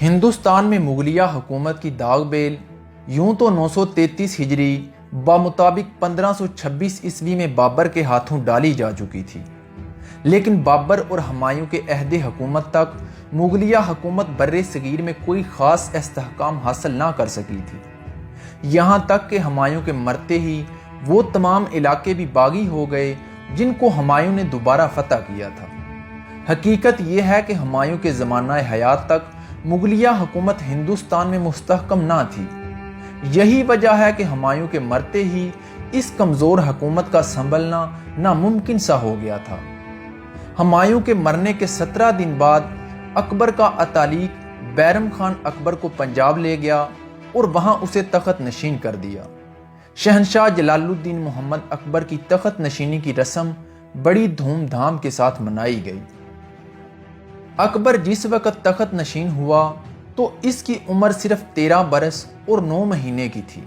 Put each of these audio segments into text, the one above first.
ہندوستان میں مغلیہ حکومت کی داغ بیل یوں تو 933 ہجری بمطابق 1526 عیسوی میں بابر کے ہاتھوں ڈالی جا چکی تھی، لیکن بابر اور ہمایوں کے عہد حکومت تک مغلیہ حکومت بر صغیر میں کوئی خاص استحکام حاصل نہ کر سکی تھی، یہاں تک کہ ہمایوں کے مرتے ہی وہ تمام علاقے بھی باغی ہو گئے جن کو ہمایوں نے دوبارہ فتح کیا تھا۔ حقیقت یہ ہے کہ ہمایوں کے زمانہ حیات تک مغلیہ حکومت ہندوستان میں مستحکم نہ تھی، یہی وجہ ہے کہ ہمایوں کے مرتے ہی اس کمزور حکومت کا سنبھلنا ناممکن سا ہو گیا تھا۔ ہمایوں کے مرنے کے 17 دن بعد اکبر کا اتالیق بیرم خان اکبر کو پنجاب لے گیا اور وہاں اسے تخت نشین کر دیا۔ شہنشاہ جلال الدین محمد اکبر کی تخت نشینی کی رسم بڑی دھوم دھام کے ساتھ منائی گئی۔ اکبر جس وقت تخت نشین ہوا تو اس کی عمر صرف 13 برس اور 9 مہینے کی تھی۔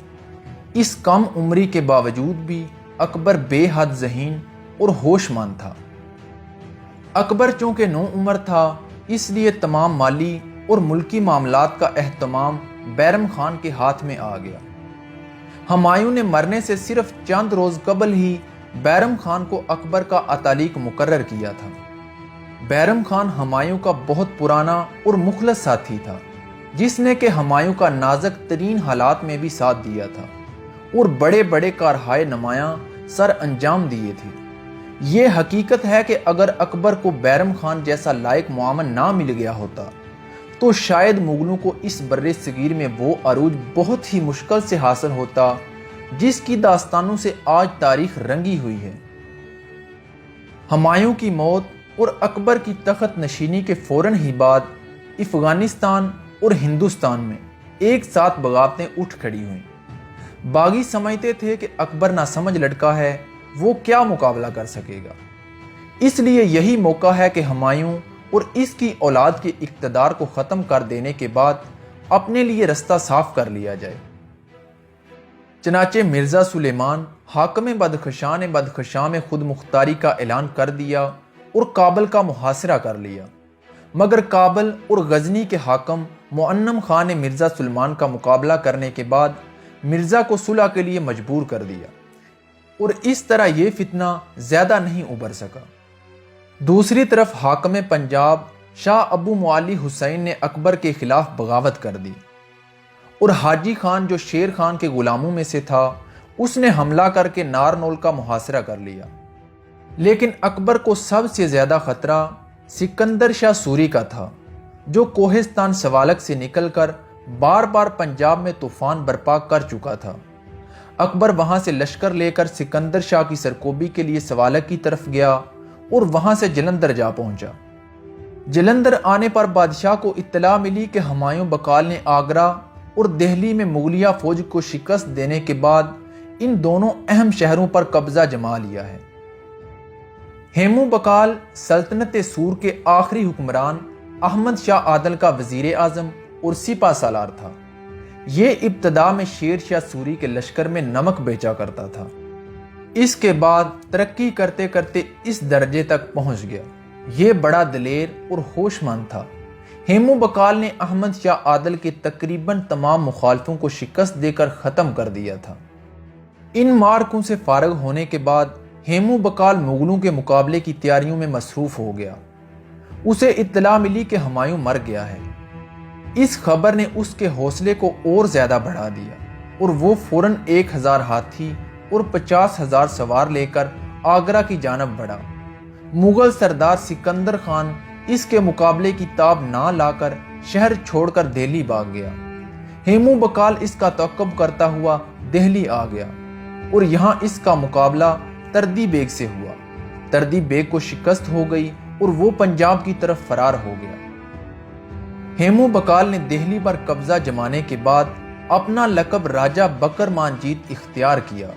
اس کم عمری کے باوجود بھی اکبر بے حد ذہین اور ہوش مند تھا۔ اکبر چونکہ نو عمر تھا، اس لیے تمام مالی اور ملکی معاملات کا اہتمام بیرم خان کے ہاتھ میں آ گیا۔ ہمایوں نے مرنے سے صرف چند روز قبل ہی بیرم خان کو اکبر کا اتالیق مقرر کیا تھا۔ بیرم خان ہمایوں کا بہت پرانا اور مخلص ساتھی تھا، جس نے کہ ہمایوں کا نازک ترین حالات میں بھی ساتھ دیا تھا اور بڑے بڑے کارہائے نمایاں سر انجام دیے تھے۔ یہ حقیقت ہے کہ اگر اکبر کو بیرم خان جیسا لائق معاون نہ مل گیا ہوتا تو شاید مغلوں کو اس بر صغیر میں وہ عروج بہت ہی مشکل سے حاصل ہوتا جس کی داستانوں سے آج تاریخ رنگی ہوئی ہے۔ ہمایوں کی موت اور اکبر کی تخت نشینی کے فوراً ہی بعد افغانستان اور ہندوستان میں ایک ساتھ بغاوتیں اٹھ کھڑی ہوئیں۔ باغی سمجھتے تھے کہ اکبر ناسمجھ لڑکا ہے، وہ کیا مقابلہ کر سکے گا، اس لیے یہی موقع ہے کہ ہمایوں اور اس کی اولاد کے اقتدار کو ختم کر دینے کے بعد اپنے لیے رستہ صاف کر لیا جائے۔ چنانچہ مرزا سلیمان حاکم بدخشاں نے بدخشاں میں خود مختاری کا اعلان کر دیا اور کابل کا محاصرہ کر لیا، مگر کابل اور غزنی کے حاکم مؤنم خان نے مرزا سلیمان کا مقابلہ کرنے کے بعد مرزا کو صلح کے لیے مجبور کر دیا اور اس طرح یہ فتنہ زیادہ نہیں ابھر سکا۔ دوسری طرف حاکم پنجاب شاہ ابو معالی حسین نے اکبر کے خلاف بغاوت کر دی اور حاجی خان جو شیر خان کے غلاموں میں سے تھا اس نے حملہ کر کے نارنول کا محاصرہ کر لیا۔ لیکن اکبر کو سب سے زیادہ خطرہ سکندر شاہ سوری کا تھا، جو کوہستان سوالک سے نکل کر بار بار پنجاب میں طوفان برپا کر چکا تھا۔ اکبر وہاں سے لشکر لے کر سکندر شاہ کی سرکوبی کے لیے سوالک کی طرف گیا اور وہاں سے جلندھر جا پہنچا۔ جلندھر آنے پر بادشاہ کو اطلاع ملی کہ ہمایوں بقال نے آگرہ اور دہلی میں مغلیہ فوج کو شکست دینے کے بعد ان دونوں اہم شہروں پر قبضہ جما لیا ہے۔ ہیمو بقال سلطنت سور کے آخری حکمران احمد شاہ عادل کا وزیر اعظم اور سپہ سالار تھا۔ یہ ابتدا میں شیر شاہ سوری کے لشکر میں نمک بیچا کرتا تھا، اس کے بعد ترقی کرتے کرتے اس درجے تک پہنچ گیا۔ یہ بڑا دلیر اور ہوش مند تھا۔ ہیمو بقال نے احمد شاہ عادل کے تقریباً تمام مخالفوں کو شکست دے کر ختم کر دیا تھا۔ ان مارکوں سے فارغ ہونے کے بعد ہیمو بقال مغلوں کے مقابلے کی تیاریوں میں مصروف ہو گیا۔ اسے اطلاع ملی کہ ہمایوں مر گیا ہے۔ اس خبر نے اس کے حوصلے کو اور زیادہ بڑھا دیا اور وہ فوراً 1000 ہاتھی اور 50,000 سوار لے کر آگرہ کی جانب بڑھا۔ مغل سردار سکندر خان اس کے مقابلے کی تاب نہ لا کر شہر چھوڑ کر دہلی بھاگ گیا۔ ہیمو بقال اس کا تعاقب کرتا ہوا دہلی آ گیا اور یہاں اس کا مقابلہ تردی بیگ سے ہوا۔ تردی بیگ کو شکست ہو گئی اور وہ پنجاب کی طرف فرار ہو گیا۔ ہیمو بقال نے دہلی پر قبضہ جمانے کے بعد اپنا لقب راجہ بکر مانجیت اختیار کیا۔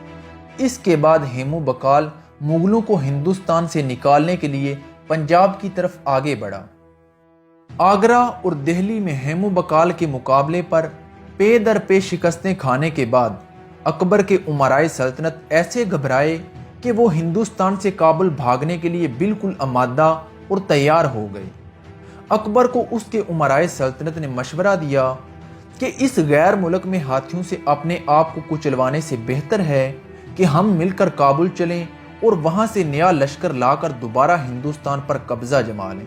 اس کے بعد ہیمو بقال مغلوں کو ہندوستان سے نکالنے کے لیے پنجاب کی طرف آگے بڑھا۔ آگرہ اور دہلی میں ہیمو بقال کے مقابلے پر پے در پے شکستیں کھانے کے بعد اکبر کے امرائے سلطنت ایسے گھبرائے کہ وہ ہندوستان سے کابل بھاگنے کے لیے بالکل آمادہ اور تیار ہو گئے۔ اکبر کو اس کے امرائے سلطنت نے مشورہ دیا کہ اس غیر ملک میں ہاتھیوں سے اپنے آپ کو کچلوانے سے بہتر ہے کہ ہم مل کر کابل چلیں اور وہاں سے نیا لشکر لا کر دوبارہ ہندوستان پر قبضہ جما لیں۔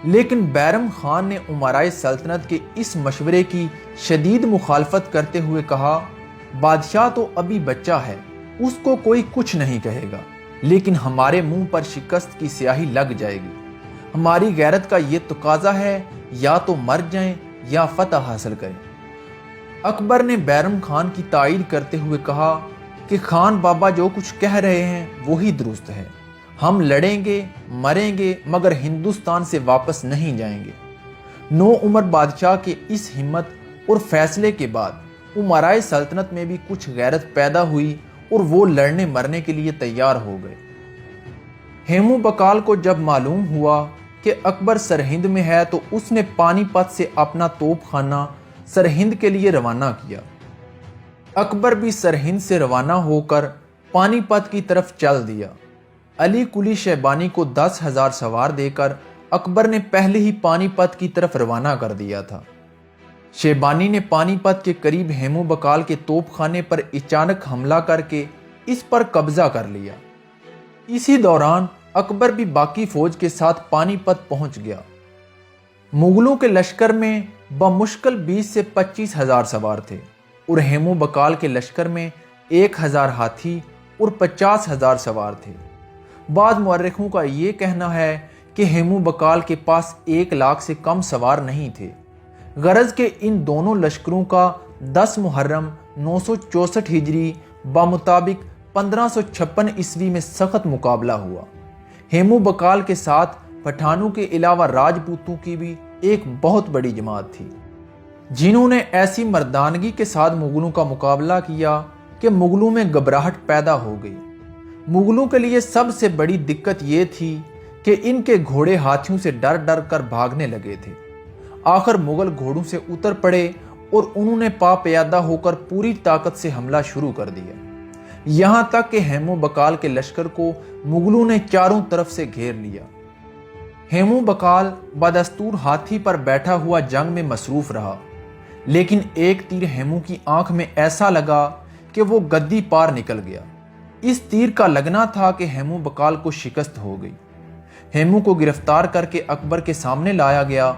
لیکن بیرم خان نے امرائے سلطنت کے اس مشورے کی شدید مخالفت کرتے ہوئے کہا، بادشاہ تو ابھی بچہ ہے، اس کو کوئی کچھ نہیں کہے گا، لیکن ہمارے منہ پر شکست کی سیاہی لگ جائے گی۔ ہماری غیرت کا یہ تقاضا ہے، یا تو مر جائیں یا فتح حاصل کریں۔ اکبر نے بیرم خان کی تائید کرتے ہوئے کہا کہ خان بابا جو کچھ کہہ رہے ہیں وہی درست ہے، ہم لڑیں گے، مریں گے، مگر ہندوستان سے واپس نہیں جائیں گے۔ نو عمر بادشاہ کے اس ہمت اور فیصلے کے بعد امرائے سلطنت میں بھی کچھ غیرت پیدا ہوئی اور وہ لڑنے مرنے کے لیے تیار ہو گئے۔ ہیمو بقال کو جب معلوم ہوا کہ اکبر سرہند میں ہے تو اس نے پانی پت سے اپنا توپ خانہ سرہند کے لیے روانہ کیا۔ اکبر بھی سرہند سے روانہ ہو کر پانی پت کی طرف چل دیا۔ علی قلی شیبانی کو 10,000 سوار دے کر اکبر نے پہلے ہی پانی پت کی طرف روانہ کر دیا تھا۔ شیبانی نے پانی پت کے قریب ہیمو بقال کے توپ خانے پر اچانک حملہ کر کے اس پر قبضہ کر لیا۔ اسی دوران اکبر بھی باقی فوج کے ساتھ پانی پت پہنچ گیا۔ مغلوں کے لشکر میں بمشکل 20 سے 25,000 سوار تھے اور ہیمو بقال کے لشکر میں 1,000 ہاتھی اور 50,000 سوار تھے۔ بعض مورخوں کا یہ کہنا ہے کہ ہیمو بقال کے پاس 1 لاکھ سے کم سوار نہیں تھے۔ غرض کہ ان دونوں لشکروں کا 10 محرم 964 ہجری بمطابق 1556 عیسوی میں سخت مقابلہ ہوا۔ ہیمو بقال کے ساتھ پٹھانوں کے علاوہ راجپوتوں کی بھی ایک بہت بڑی جماعت تھی، جنہوں نے ایسی مردانگی کے ساتھ مغلوں کا مقابلہ کیا کہ مغلوں میں گھبراہٹ پیدا ہو گئی۔ مغلوں کے لیے سب سے بڑی دقت یہ تھی کہ ان کے گھوڑے ہاتھیوں سے ڈر ڈر کر بھاگنے لگے تھے۔ آخر مغل گھوڑوں سے اتر پڑے اور انہوں نے پا پیادہ ہو کر پوری طاقت سے حملہ شروع کر دیا، یہاں تک کہ ہیمو بقال کے لشکر کو مغلوں نے چاروں طرف سے گھیر لیا۔ ہیمو بقال بدستور ہاتھی پر بیٹھا ہوا جنگ میں مصروف رہا، لیکن ایک تیر ہیمو کی آنکھ میں ایسا لگا کہ وہ گدی پار نکل گیا۔ اس تیر کا لگنا تھا کہ ہیمو بقال کو شکست ہو گئی۔ ہیمو کو گرفتار کر کے اکبر کے سامنے لایا گیا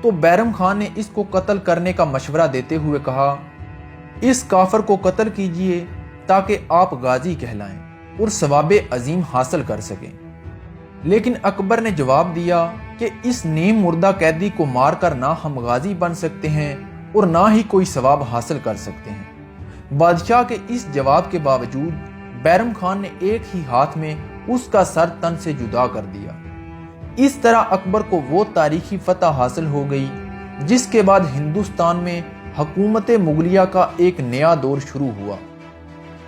تو بیرم خان نے اس کو قتل کرنے کا مشورہ دیتے ہوئے کہا، اس کافر کو قتل کیجئے تاکہ آپ غازی کہلائیں اور ثواب عظیم حاصل کر سکیں۔ لیکن اکبر نے جواب دیا کہ اس نیم مردہ قیدی کو مار کر نہ ہم غازی بن سکتے ہیں اور نہ ہی کوئی ثواب حاصل کر سکتے ہیں۔ بادشاہ کے اس جواب کے باوجود بیرم خان نے ایک ہی ہاتھ میں اس کا سر تن سے جدا کر دیا۔ اس طرح اکبر کو وہ تاریخی فتح حاصل ہو گئی جس کے بعد ہندوستان میں حکومت مغلیہ کا ایک نیا دور شروع ہوا۔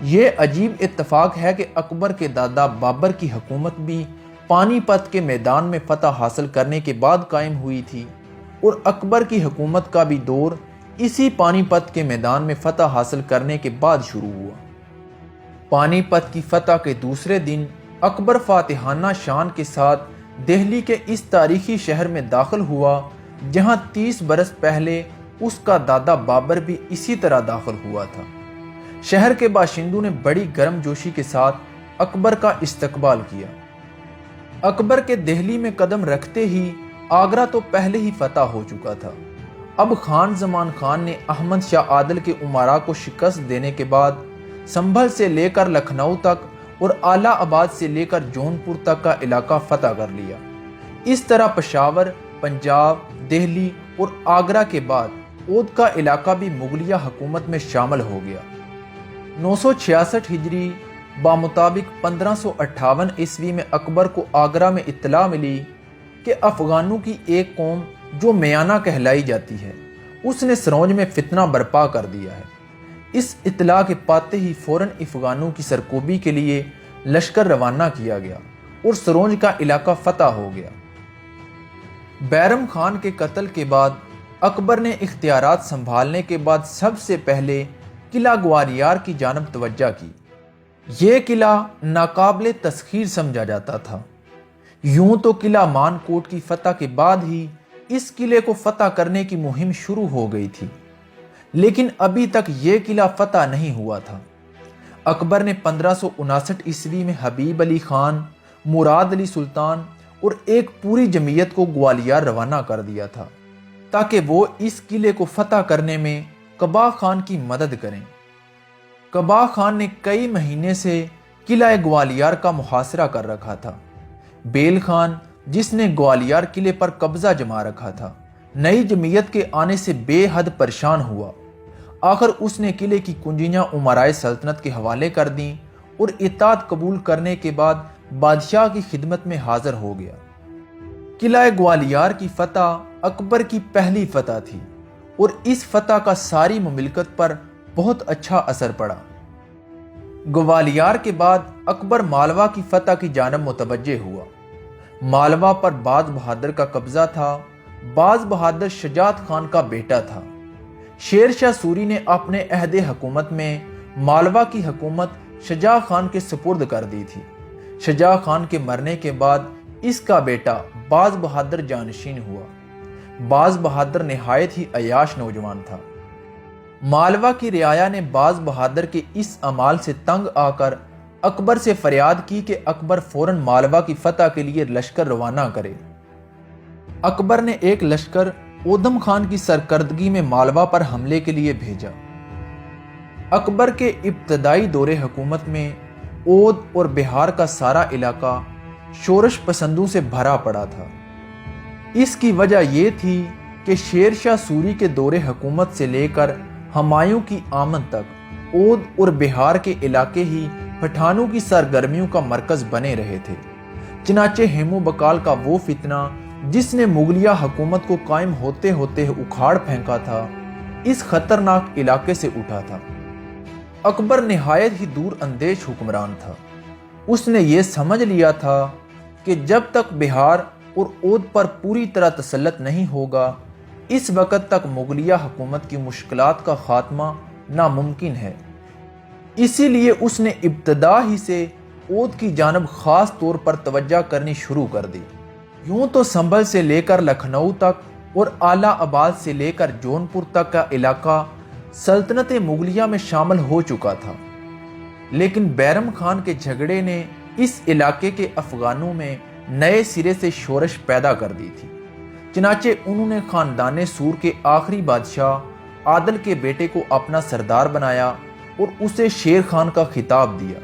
یہ عجیب اتفاق ہے کہ اکبر کے دادا بابر کی حکومت بھی پانی پت کے میدان میں فتح حاصل کرنے کے بعد قائم ہوئی تھی، اور اکبر کی حکومت کا بھی دور اسی پانی پت کے میدان میں فتح حاصل کرنے کے بعد شروع ہوا۔ پانی پت کی فتح کے دوسرے دن اکبر فاتحانہ شان کے ساتھ دہلی کے اس تاریخی شہر میں داخل ہوا جہاں 30 برس پہلے اس کا دادا بابر بھی اسی طرح داخل ہوا تھا۔ شہر کے باشندوں نے بڑی گرم جوشی کے ساتھ اکبر کا استقبال کیا۔ اکبر کے دہلی میں قدم رکھتے ہی آگرہ تو پہلے ہی فتح ہو چکا تھا۔ اب خان زمان خان نے احمد شاہ عادل کے امراء کو شکست دینے کے بعد سنبھل سے لے کر لکھنؤ تک اور اعلی آباد سے لے کر جونپور تک کا علاقہ فتح کر لیا۔ اس طرح پشاور، پنجاب، دہلی اور آگرہ کے بعد اودھ کا علاقہ بھی مغلیہ حکومت میں شامل ہو گیا۔ 966 ہجری بمطابق 1558 عیسوی میں اکبر کو آگرہ میں اطلاع ملی کہ افغانوں کی ایک قوم جو میانہ کہلائی جاتی ہے اس نے سرونج میں فتنہ برپا کر دیا ہے۔ اس اطلاع کے پاتے ہی فوراً افغانوں کی سرکوبی کے لیے لشکر روانہ کیا گیا اور سرونج کا علاقہ فتح ہو گیا۔ بیرم خان کے قتل کے بعد اکبر نے اختیارات سنبھالنے کے بعد سب سے پہلے قلعہ گواریار کی جانب توجہ کی۔ یہ قلعہ ناقابل تسخیر سمجھا جاتا تھا۔ یوں تو قلعہ مان کوٹ کی فتح کے بعد ہی اس قلعے کو فتح کرنے کی مہم شروع ہو گئی تھی، لیکن ابھی تک یہ قلعہ فتح نہیں ہوا تھا۔ اکبر نے 1559 عیسوی میں حبیب علی خان، مراد علی سلطان اور ایک پوری جمعیت کو گوالیار روانہ کر دیا تھا تاکہ وہ اس قلعے کو فتح کرنے میں کبا خان کی مدد کریں۔ کبا خان نے کئی مہینے سے قلعہ گوالیار کا محاصرہ کر رکھا تھا۔ بیل خان، جس نے گوالیار قلعے پر قبضہ جما رکھا تھا، نئی جمعیت کے آنے سے بے حد پریشان ہوا۔ آخر اس نے قلعے کی کنجیاں امرائے سلطنت کے حوالے کر دیں اور اطاعت قبول کرنے کے بعد بادشاہ کی خدمت میں حاضر ہو گیا۔ قلعہ گوالیار کی فتح اکبر کی پہلی فتح تھی اور اس فتح کا ساری مملکت پر بہت اچھا اثر پڑا۔ گوالیار کے بعد اکبر مالوا کی فتح کی جانب متوجہ ہوا۔ مالوا پر باز بہادر کا قبضہ تھا۔ باز بہادر شجاعت خان کا بیٹا تھا۔ شیر شاہ سوری نے اپنے عہد حکومت میں مالوا کی حکومت شجاع خان کے سپرد کر دی تھی۔ شجاع خان کے مرنے کے بعد اس کا بیٹا باز بہادر جانشین ہوا۔ باز بہادر نہایت ہی عیاش نوجوان تھا۔ مالوا کی رعایا نے باز بہادر کے اس اعمال سے تنگ آ کر اکبر سے فریاد کی کہ اکبر فوراً مالوا کی فتح کے لیے لشکر روانہ کرے۔ اکبر نے ایک لشکر اودم خان کی سرکردگی میں مالوا پر حملے کے لیے بھیجا۔ اکبر کے ابتدائی دور حکومت میں اودھ اور بہار کا سارا علاقہ شورش پسندوں سے بھرا پڑا تھا۔ اس کی وجہ یہ تھی کہ شیر شاہ سوری کے دور حکومت سے لے کر ہمایوں کی آمد تک اودھ اور بہار کے علاقے ہی پٹھانوں کی سرگرمیوں کا مرکز بنے رہے تھے۔ چنانچہ ہیمو بکال کا وہ فتنہ جس نے مغلیہ حکومت کو قائم ہوتے ہوتے اکھاڑ پھینکا تھا، اس خطرناک علاقے سے اٹھا تھا۔ اکبر نہایت ہی دور اندیش حکمران تھا۔ اس نے یہ سمجھ لیا تھا کہ جب تک بہار اور اودھ پر پوری طرح تسلط نہیں ہوگا، اس وقت تک مغلیہ حکومت کی مشکلات کا خاتمہ ناممکن ہے۔ اسی لیے اس نے ابتدا ہی سے اودھ کی جانب خاص طور پر توجہ کرنی شروع کر دی۔ یوں تو سنبھل سے لے کر لکھنؤ تک اور اعلی آباد سے لے کر جونپور تک کا علاقہ سلطنت مغلیہ میں شامل ہو چکا تھا، لیکن بیرم خان کے جھگڑے نے اس علاقے کے افغانوں میں نئے سرے سے شورش پیدا کر دی تھی۔ چنانچہ انہوں نے خاندان سور کے آخری بادشاہ عادل کے بیٹے کو اپنا سردار بنایا اور اسے شیر خان کا خطاب دیا۔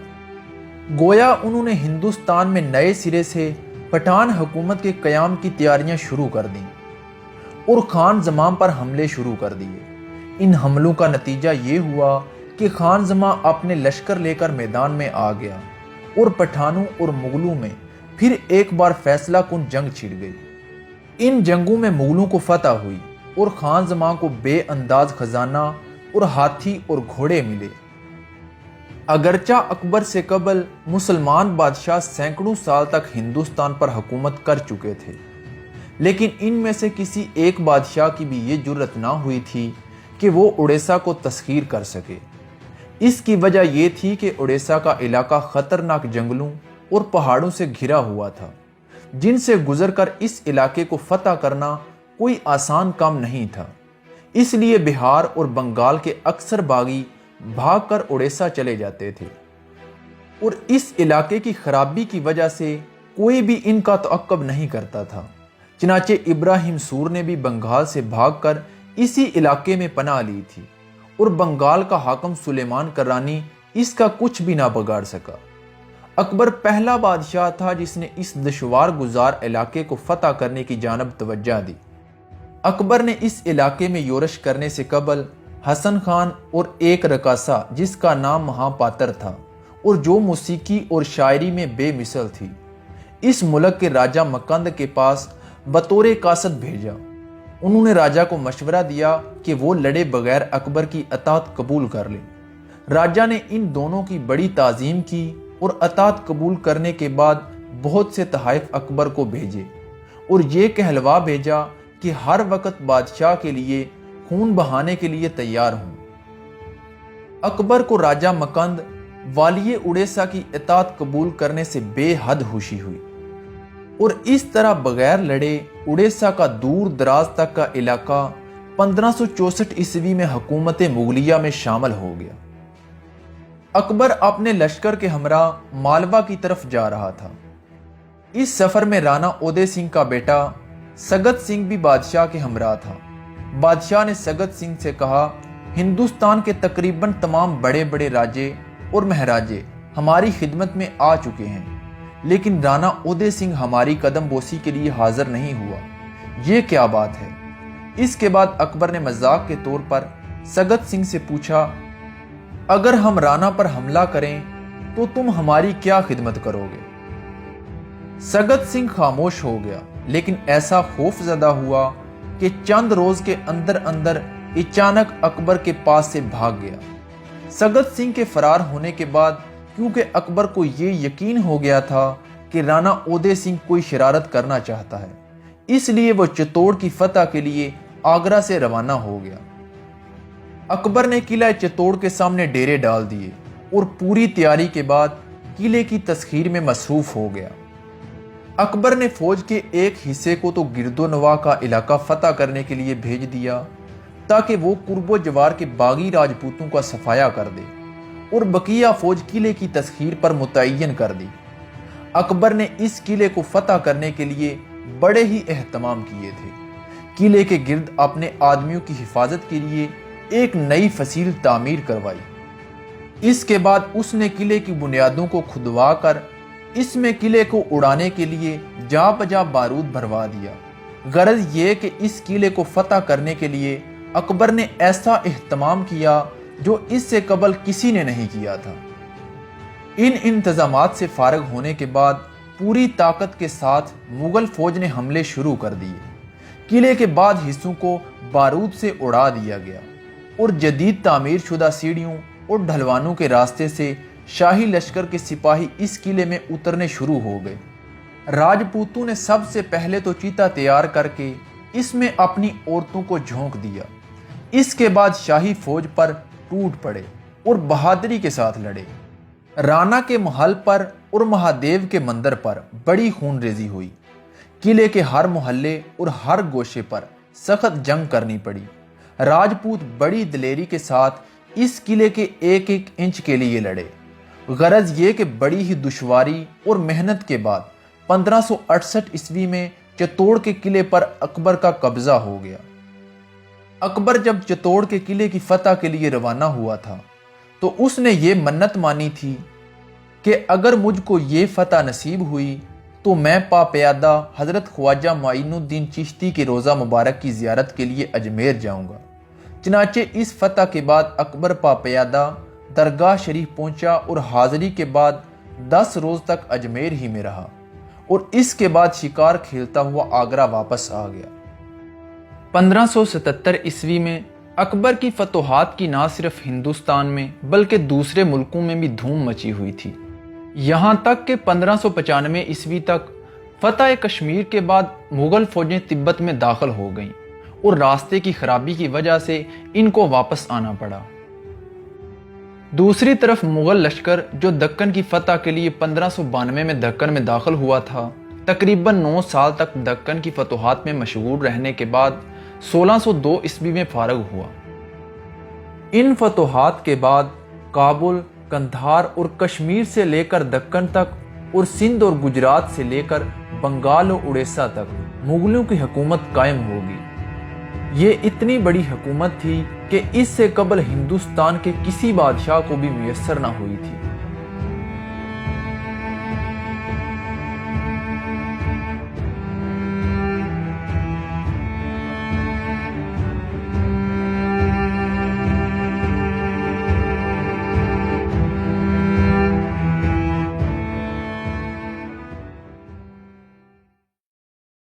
گویا انہوں نے ہندوستان میں نئے سرے سے پٹھان حکومت کے قیام کی تیاریاں شروع کر دیں اور خان زمان پر حملے شروع کر دیے۔ ان حملوں کا نتیجہ یہ ہوا کہ خان زمان اپنے لشکر لے کر میدان میں آ گیا اور پٹھانوں اور مغلوں میں پھر ایک بار فیصلہ کن جنگ چھڑ گئی۔ ان جنگوں میں مغلوں کو فتح ہوئی اور خان زمان کو بے انداز خزانہ اور ہاتھی اور گھوڑے ملے۔ اگرچہ اکبر سے قبل مسلمان بادشاہ سینکڑوں سال تک ہندوستان پر حکومت کر چکے تھے، لیکن ان میں سے کسی ایک بادشاہ کی بھی یہ جرت نہ ہوئی تھی کہ وہ اڑیسہ کو تسخیر کر سکے۔ اس کی وجہ یہ تھی کہ اڑیسہ کا علاقہ خطرناک جنگلوں اور پہاڑوں سے گھرا ہوا تھا، جن سے گزر کر اس علاقے کو فتح کرنا کوئی آسان کام نہیں تھا۔ اس لیے بہار اور بنگال کے اکثر باغی بھاگ کر اڑیسہ چلے جاتے تھے اور اس علاقے کی خرابی کی وجہ سے کوئی بھی ان کا تعقب نہیں کرتا تھا۔ چنانچہ ابراہیم سور نے بھی بنگال سے بھاگ کر اسی علاقے میں پناہ لی تھی اور بنگال کا حاکم سلیمان کرانی اس کا کچھ بھی نہ بگاڑ سکا۔ اکبر پہلا بادشاہ تھا جس نے اس دشوار گزار علاقے کو فتح کرنے کی جانب توجہ دی۔ اکبر نے اس علاقے میں یورش کرنے سے قبل حسن خان اور ایک رقاصہ جس کا نام مہا پاتر تھا اور جو موسیقی اور شاعری میں بے مثل تھی، اس ملک کے راجہ مکند کے پاس بطور قاصد بھیجا۔ انہوں نے راجہ کو مشورہ دیا کہ وہ لڑے بغیر اکبر کی اطاعت قبول کر لے۔ راجہ نے ان دونوں کی بڑی تعظیم کی اور اطاعت قبول کرنے کے بعد بہت سے تحائف اکبر کو بھیجے اور یہ کہلوا بھیجا کہ ہر وقت بادشاہ کے لیے خون بہانے کے لیے تیار ہوں۔ اکبر کو راجہ مکند والی اڑیسہ کی اطاعت قبول کرنے سے بے حد خوشی ہوئی۔ اور اس طرح بغیر لڑے اڑیسہ کا دور دراز تک کا علاقہ 1564 عیسوی میں حکومت مغلیہ میں شامل ہو گیا۔ اکبر اپنے لشکر کے ہمراہ مالوا کی طرف جا رہا تھا۔ اس سفر میں رانا اودے سنگھ کا بیٹا سگت سنگھ بھی بادشاہ کے ہمراہ تھا۔ بادشاہ نے سگت سنگھ سے کہا، ہندوستان کے تقریباً تمام بڑے بڑے راجے اور مہاراجے ہماری خدمت میں آ چکے ہیں، لیکن رانا اودے سنگھ ہماری قدم بوسی کے لیے حاضر نہیں ہوا، یہ کیا بات ہے؟ اس کے بعد اکبر نے مذاق کے طور پر سگت سنگھ سے پوچھا، اگر ہم رانا پر حملہ کریں تو تم ہماری کیا خدمت کرو گے؟ سگت سنگھ خاموش ہو گیا، لیکن ایسا خوف زدہ ہوا کہ چند روز کے اندر اندر اچانک اکبر کے پاس سے بھاگ گیا۔ سگت سنگھ کے فرار ہونے کے بعد کیونکہ اکبر کو یہ یقین ہو گیا تھا کہ رانا اودے سنگھ کوئی شرارت کرنا چاہتا ہے، اس لیے وہ چتوڑ کی فتح کے لیے آگرہ سے روانہ ہو گیا۔ اکبر نے قلعہ چتوڑ کے سامنے ڈیرے ڈال دیے اور پوری تیاری کے بعد قلعے کی تسخیر میں مصروف ہو گیا۔ اکبر نے فوج کے ایک حصے کو تو گرد و نواح کا علاقہ فتح کرنے کے لیے بھیج دیا تاکہ وہ قرب و جوار کے باغی راجپوتوں کا صفایا کر دے، اور بقیہ فوج قلعے کی تسخیر پر متعین کر دی۔ اکبر نے اس قلعے کو فتح کرنے کے لیے بڑے ہی اہتمام کیے تھے۔ قلعے کے گرد اپنے آدمیوں کی حفاظت کے لیے ایک نئی فصیل تعمیر کروائی۔ اس کے بعد اس نے قلعے کی بنیادوں کو کھدوا کر اس میں قلعے کو اڑانے کے لیے جا بجا بارود بھروا دیا۔ غرض یہ کہ اس قلعے کو فتح کرنے کے لیے اکبر نے ایسا اہتمام کیا جو اس سے قبل کسی نے نہیں کیا تھا۔ ان انتظامات سے فارغ ہونے کے بعد پوری طاقت کے ساتھ مغل فوج نے حملے شروع کر دیے۔ قلعے کے بعد حصوں کو بارود سے اڑا دیا گیا اور جدید تعمیر شدہ سیڑھیوں اور ڈھلوانوں کے راستے سے شاہی لشکر کے سپاہی اس قلعے میں اترنے شروع ہو گئے۔ راجپوتوں نے سب سے پہلے تو چیتا تیار کر کے اس میں اپنی عورتوں کو جھونک دیا۔ اس کے بعد شاہی فوج پر ٹوٹ پڑے اور بہادری کے ساتھ لڑے۔ رانا کے محل پر اور مہادیو کے مندر پر بڑی خون ریزی ہوئی۔ قلعے کے ہر محلے اور ہر گوشے پر سخت جنگ کرنی پڑی۔ راجپوت بڑی دلیری کے ساتھ اس قلعے کے ایک ایک انچ کے لیے لڑے۔ غرض یہ کہ بڑی ہی دشواری اور محنت کے بعد 1568 عیسوی میں چتوڑ کے قلعے پر اکبر کا قبضہ ہو گیا۔ اکبر جب چتوڑ کے قلعے کی فتح کے لیے روانہ ہوا تھا تو اس نے یہ منت مانی تھی کہ اگر مجھ کو یہ فتح نصیب ہوئی تو میں پاپیادہ حضرت خواجہ معین الدین چشتی کے روضہ مبارک کی زیارت کے لیے اجمیر جاؤں گا۔ چنانچہ اس فتح کے بعد اکبر پاپیادہ درگاہ شریف پہنچا اور حاضری کے بعد 10 روز تک اجمیر ہی میں رہا اور اس کے بعد شکار کھیلتا ہوا آگرہ واپس آ گیا۔ 1577 عیسوی میں اکبر کی فتوحات کی نہ صرف ہندوستان میں بلکہ دوسرے ملکوں میں بھی دھوم مچی ہوئی تھی، یہاں تک کہ 1595 عیسوی تک فتح کشمیر کے بعد مغل فوجیں تبت میں داخل ہو گئیں اور راستے کی خرابی کی وجہ سے ان کو واپس آنا پڑا۔ دوسری طرف مغل لشکر جو دکن کی فتح کے لیے 1592 میں دکن میں داخل ہوا تھا، تقریباً 9 سال تک دکن کی فتوحات میں مشغول رہنے کے بعد 1602 عیسوی میں فارغ ہوا۔ ان فتوحات کے بعد کابل، قندھار اور کشمیر سے لے کر دکن تک اور سندھ اور گجرات سے لے کر بنگال اور اڑیسہ تک مغلوں کی حکومت قائم ہوگی۔ یہ اتنی بڑی حکومت تھی کہ اس سے قبل ہندوستان کے کسی بادشاہ کو بھی میسر نہ ہوئی تھی۔